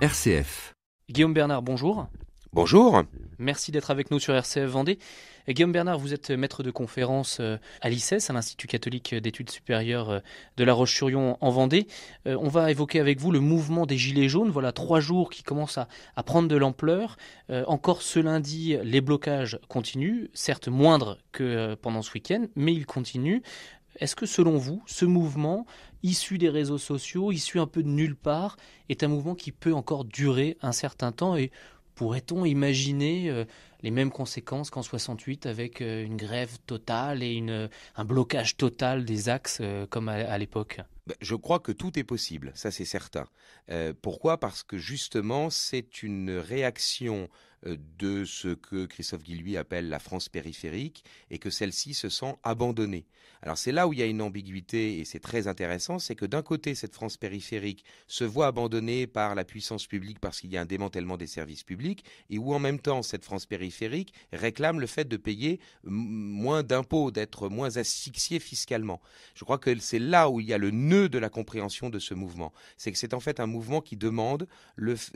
RCF. Guillaume Bernard, bonjour. Bonjour. Merci d'être avec nous sur RCF Vendée. Et Guillaume Bernard, vous êtes maître de conférence à l'ICES, à l'Institut catholique d'études supérieures de La Roche-sur-Yon en Vendée. On va évoquer avec vous le mouvement des Gilets jaunes. Voilà 3 jours qui commencent à prendre de l'ampleur. Encore ce lundi, les blocages continuent, certes moindres que pendant ce week-end, mais ils continuent. Est-ce que selon vous, ce mouvement, issu des réseaux sociaux, issu un peu de nulle part, est un mouvement qui peut encore durer un certain temps et pourrait-on imaginer les mêmes conséquences qu'en 68 avec une grève totale et un blocage total des axes comme à l'époque ? Je crois que tout est possible, ça c'est certain. Pourquoi ? Parce que justement, c'est une réaction de ce que Christophe Guilluy appelle la France périphérique et que celle-ci se sent abandonnée. Alors c'est là où il y a une ambiguïté et c'est très intéressant, c'est que d'un côté, cette France périphérique se voit abandonnée par la puissance publique parce qu'il y a un démantèlement des services publics et où en même temps, cette France périphérique réclame le fait de payer moins d'impôts, d'être moins asphyxiée fiscalement. Je crois que c'est là où il y a le nœud de la compréhension de ce mouvement. C'est que c'est en fait un mouvement qui demande,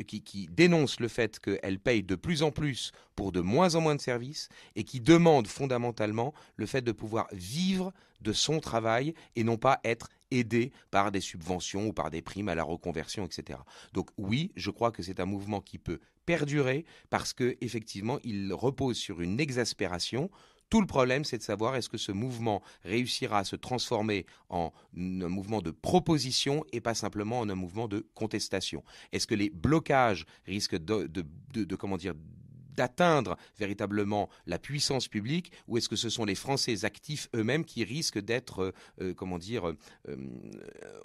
qui dénonce le fait qu'elle paye de plus en plus pour de moins en moins de services et qui demande fondamentalement le fait de pouvoir vivre de son travail et non pas être aidé par des subventions ou par des primes à la reconversion, etc. Donc oui, je crois que c'est un mouvement qui peut perdurer parce qu'effectivement, il repose sur une exaspération. Tout le problème, c'est de savoir est-ce que ce mouvement réussira à se transformer en un mouvement de proposition et pas simplement en un mouvement de contestation. Est-ce que les blocages risquent d'atteindre véritablement la puissance publique ou est-ce que ce sont les Français actifs eux-mêmes qui risquent d'être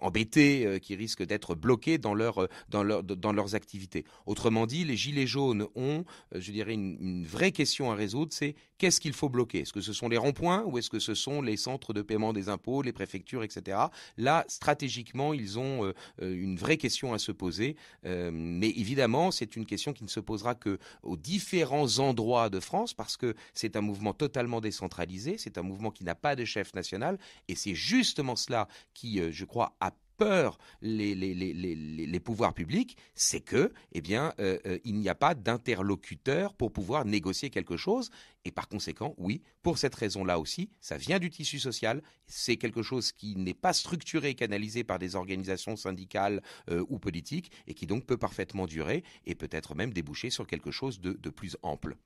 embêtés, qui risquent d'être bloqués dans leurs activités. Autrement dit, les Gilets jaunes ont, une vraie question à résoudre, c'est qu'est-ce qu'il faut bloquer ? Est-ce que ce sont les ronds-points ou est-ce que ce sont les centres de paiement des impôts, les préfectures, etc. Là, stratégiquement, ils ont une vraie question à se poser, mais évidemment, c'est une question qui ne se posera qu'aux différents endroits de France parce que c'est un mouvement totalement décentralisé, c'est un mouvement qui n'a pas de chef national et c'est justement cela qui, je crois, a peur les pouvoirs publics, c'est que, il n'y a pas d'interlocuteur pour pouvoir négocier quelque chose. Et par conséquent, oui, pour cette raison-là aussi, ça vient du tissu social. C'est quelque chose qui n'est pas structuré, canalisé par des organisations syndicales ou politiques, et qui donc peut parfaitement durer et peut-être même déboucher sur quelque chose de plus ample.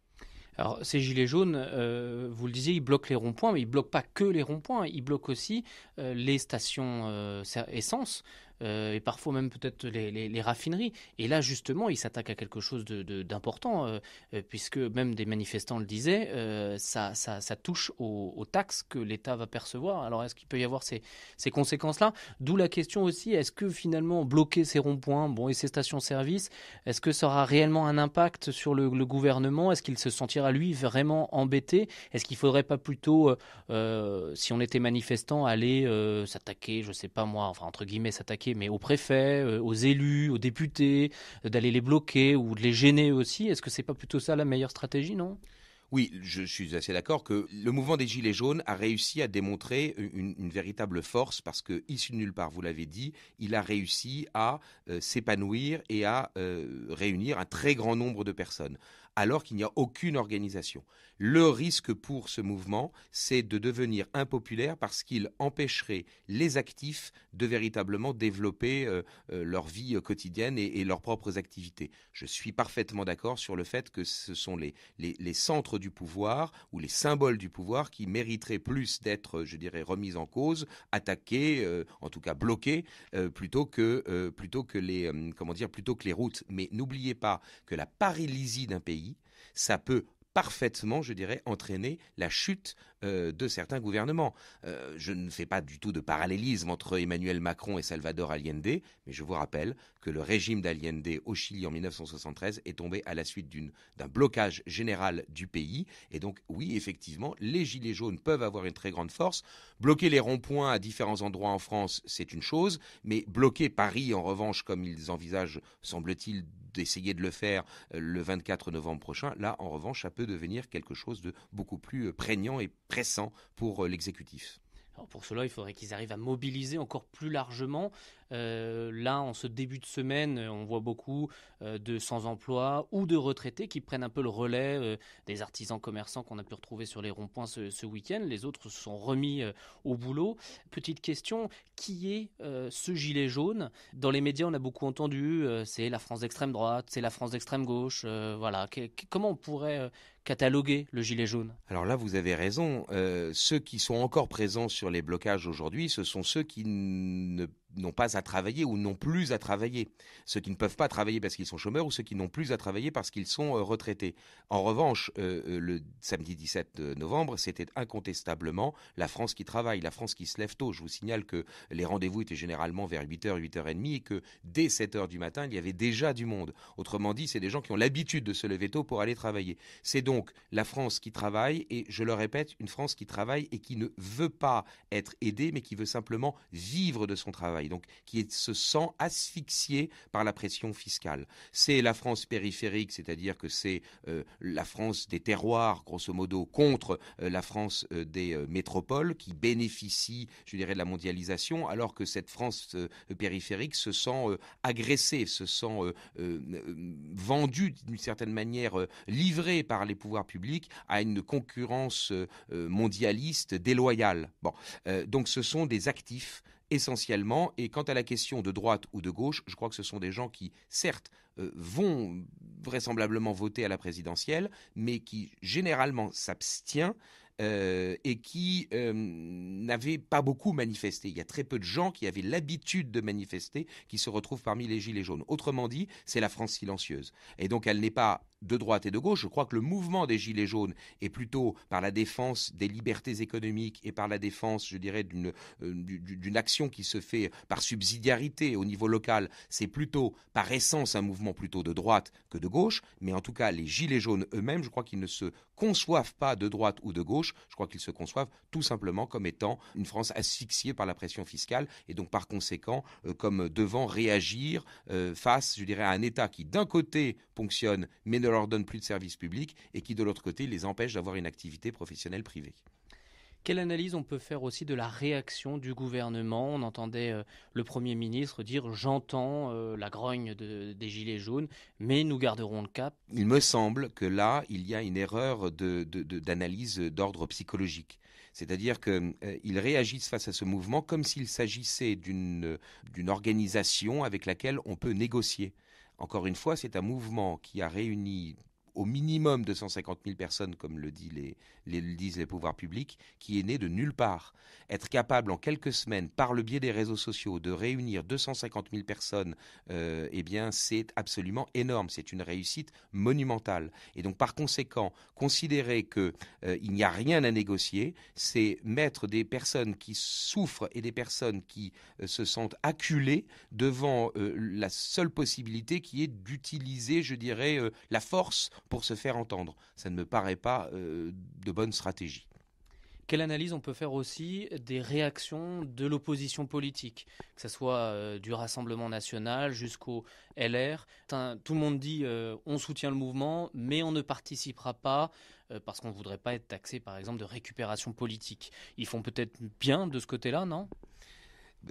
Alors, ces gilets jaunes, vous le disiez, ils bloquent les ronds-points, mais ils bloquent pas que les ronds-points, ils bloquent aussi les stations essence et parfois même peut-être les raffineries. Et là, justement, ils s'attaquent à quelque chose d'important, puisque même des manifestants le disaient, ça touche aux taxes que l'État va percevoir. Alors, est-ce qu'il peut y avoir ces conséquences-là ? D'où la question aussi, est-ce que finalement, bloquer ces ronds-points et ces stations-service, est-ce que ça aura réellement un impact sur le gouvernement ? Est-ce qu'il se sentira, lui, vraiment embêté ? Est-ce qu'il ne faudrait pas plutôt, si on était manifestant, aller s'attaquer, je ne sais pas moi, enfin entre guillemets s'attaquer, mais aux préfets, aux élus, aux députés, d'aller les bloquer ou de les gêner aussi ? Est-ce que c'est pas plutôt ça la meilleure stratégie, non ? Oui, je suis assez d'accord que le mouvement des Gilets jaunes a réussi à démontrer une véritable force parce que, issu de nulle part, vous l'avez dit, il a réussi à s'épanouir et à réunir un très grand nombre de personnes, alors qu'il n'y a aucune organisation. Le risque pour ce mouvement, c'est de devenir impopulaire parce qu'il empêcherait les actifs de véritablement développer leur vie quotidienne et leurs propres activités. Je suis parfaitement d'accord sur le fait que ce sont les centres du pouvoir ou les symboles du pouvoir qui mériteraient plus d'être, remis en cause, attaqués, en tout cas bloqués, plutôt que les routes. Mais n'oubliez pas que la paralysie d'un pays, ça peut parfaitement, entraîner la chute de certains gouvernements. Je ne fais pas du tout de parallélisme entre Emmanuel Macron et Salvador Allende, mais je vous rappelle que le régime d'Allende au Chili en 1973 est tombé à la suite d'un blocage général du pays. Et donc, oui, effectivement, les Gilets jaunes peuvent avoir une très grande force. Bloquer les ronds-points à différents endroits en France, c'est une chose, mais bloquer Paris, en revanche, comme ils envisagent, semble-t-il, d'essayer de le faire le 24 novembre prochain, là, en revanche, ça peut devenir quelque chose de beaucoup plus prégnant et pressant pour l'exécutif. Alors pour cela, il faudrait qu'ils arrivent à mobiliser encore plus largement Là, en ce début de semaine, on voit beaucoup de sans-emploi ou de retraités qui prennent un peu le relais des artisans commerçants qu'on a pu retrouver sur les ronds-points ce week-end. Les autres se sont remis au boulot. Petite question, qui est ce gilet jaune? Dans les médias, on a beaucoup entendu, c'est la France d'extrême droite, c'est la France d'extrême gauche. Voilà. Comment on pourrait cataloguer le gilet jaune? Alors là, vous avez raison. Ceux qui sont encore présents sur les blocages aujourd'hui, ce sont ceux qui n'ont pas à travailler ou n'ont plus à travailler. Ceux qui ne peuvent pas travailler parce qu'ils sont chômeurs ou ceux qui n'ont plus à travailler parce qu'ils sont retraités. En revanche, le samedi 17 novembre, c'était incontestablement la France qui travaille, la France qui se lève tôt. Je vous signale que les rendez-vous étaient généralement vers 8h, 8h30 et que dès 7h du matin, il y avait déjà du monde. Autrement dit, c'est des gens qui ont l'habitude de se lever tôt pour aller travailler. C'est donc la France qui travaille et, je le répète, une France qui travaille et qui ne veut pas être aidée mais qui veut simplement vivre de son travail. Donc qui se sent asphyxié par la pression fiscale. C'est la France périphérique, c'est-à-dire que c'est la France des terroirs, grosso modo, contre la France des métropoles qui bénéficie, je dirais, de la mondialisation, alors que cette France périphérique se sent agressée, se sent vendue d'une certaine manière, livrée par les pouvoirs publics à une concurrence mondialiste déloyale. Bon, donc ce sont des actifs essentiellement, et quant à la question de droite ou de gauche, je crois que ce sont des gens qui, certes, vont vraisemblablement voter à la présidentielle, mais qui généralement s'abstient et qui n'avaient pas beaucoup manifesté. Il y a très peu de gens qui avaient l'habitude de manifester qui se retrouvent parmi les gilets jaunes. Autrement dit, c'est la France silencieuse. Et donc elle n'est pas de droite et de gauche. Je crois que le mouvement des gilets jaunes est plutôt par la défense des libertés économiques et par la défense, je dirais, d'une action qui se fait par subsidiarité au niveau local. C'est plutôt, par essence, un mouvement plutôt de droite que de gauche. Mais en tout cas, les gilets jaunes eux-mêmes, je crois qu'ils ne se conçoivent pas de droite ou de gauche. Je crois qu'ils se conçoivent tout simplement comme étant une France asphyxiée par la pression fiscale et donc par conséquent comme devant réagir face, je dirais, à un État qui d'un côté ponctionne mais ne leur donne plus de services publics et qui de l'autre côté les empêche d'avoir une activité professionnelle privée. Quelle analyse on peut faire aussi de la réaction du gouvernement? On entendait le Premier ministre dire « j'entends la grogne des Gilets jaunes, mais nous garderons le cap ». Il me semble que là, il y a une erreur d'analyse d'ordre psychologique. C'est-à-dire qu'ils réagissent face à ce mouvement comme s'il s'agissait d'une organisation avec laquelle on peut négocier. Encore une fois, c'est un mouvement qui a réuni au minimum 250 000 personnes, comme le disent les pouvoirs publics, qui est né de nulle part. Être capable en quelques semaines, par le biais des réseaux sociaux, de réunir 250 000 personnes, eh bien, c'est absolument énorme. C'est une réussite monumentale. Et donc, par conséquent, considérer qu'il n'y a rien à négocier, c'est mettre des personnes qui souffrent et des personnes qui se sentent acculées devant la seule possibilité qui est d'utiliser, je dirais, la force pour se faire entendre. Ça ne me paraît pas de bonne stratégie. Quelle analyse on peut faire aussi des réactions de l'opposition politique, que ce soit du Rassemblement national jusqu'au LR? Tout le monde dit on soutient le mouvement, mais on ne participera pas parce qu'on ne voudrait pas être taxé, par exemple, de récupération politique. Ils font peut-être bien de ce côté-là, non ?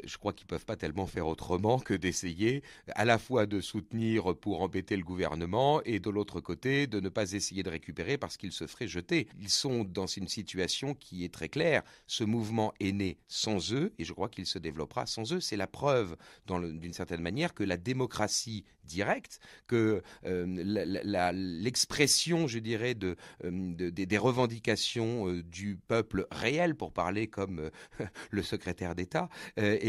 Je crois qu'ils ne peuvent pas tellement faire autrement que d'essayer à la fois de soutenir pour embêter le gouvernement et de l'autre côté de ne pas essayer de récupérer parce qu'ils se feraient jeter. Ils sont dans une situation qui est très claire. Ce mouvement est né sans eux et je crois qu'il se développera sans eux. C'est la preuve, d'une certaine manière, que la démocratie directe, que l'expression, je dirais, des revendications du peuple réel, pour parler comme le secrétaire d'État, peut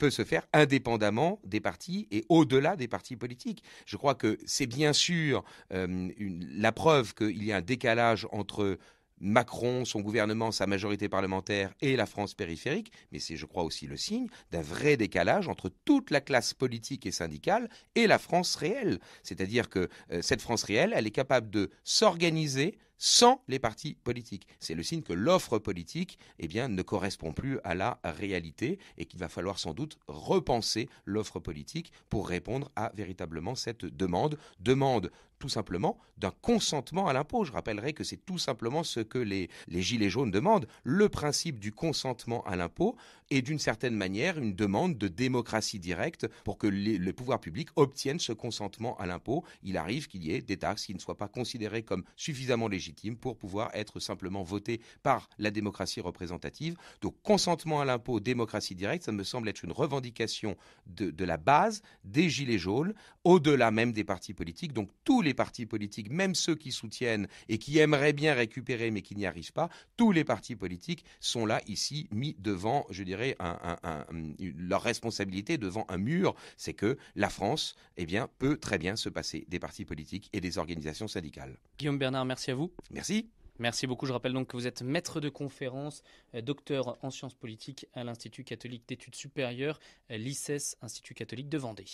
se faire indépendamment des partis et au-delà des partis politiques. Je crois que c'est bien sûr la preuve qu'il y a un décalage entre Macron, son gouvernement, sa majorité parlementaire et la France périphérique, mais c'est, je crois, aussi le signe d'un vrai décalage entre toute la classe politique et syndicale et la France réelle. C'est-à-dire que cette France réelle, elle est capable de s'organiser sans les partis politiques. C'est le signe que l'offre politique ne correspond plus à la réalité et qu'il va falloir sans doute repenser l'offre politique pour répondre à véritablement cette demande tout simplement d'un consentement à l'impôt. Je rappellerai que c'est tout simplement ce que les Gilets jaunes demandent. Le principe du consentement à l'impôt est d'une certaine manière une demande de démocratie directe pour que les pouvoirs publics obtiennent ce consentement à l'impôt. Il arrive qu'il y ait des taxes qui ne soient pas considérées comme suffisamment légitimes pour pouvoir être simplement votées par la démocratie représentative. Donc consentement à l'impôt, démocratie directe, ça me semble être une revendication de la base des Gilets jaunes, au-delà même des partis politiques. Donc tous les partis politiques, même ceux qui soutiennent et qui aimeraient bien récupérer mais qui n'y arrivent pas, tous les partis politiques sont là ici mis devant, je dirais, leur responsabilité devant un mur. C'est que la France, eh bien, peut très bien se passer des partis politiques et des organisations syndicales. Guillaume Bernard, merci à vous. Merci. Merci beaucoup. Je rappelle donc que vous êtes maître de conférence, docteur en sciences politiques à l'Institut catholique d'études supérieures, l'ICES, Institut catholique de Vendée.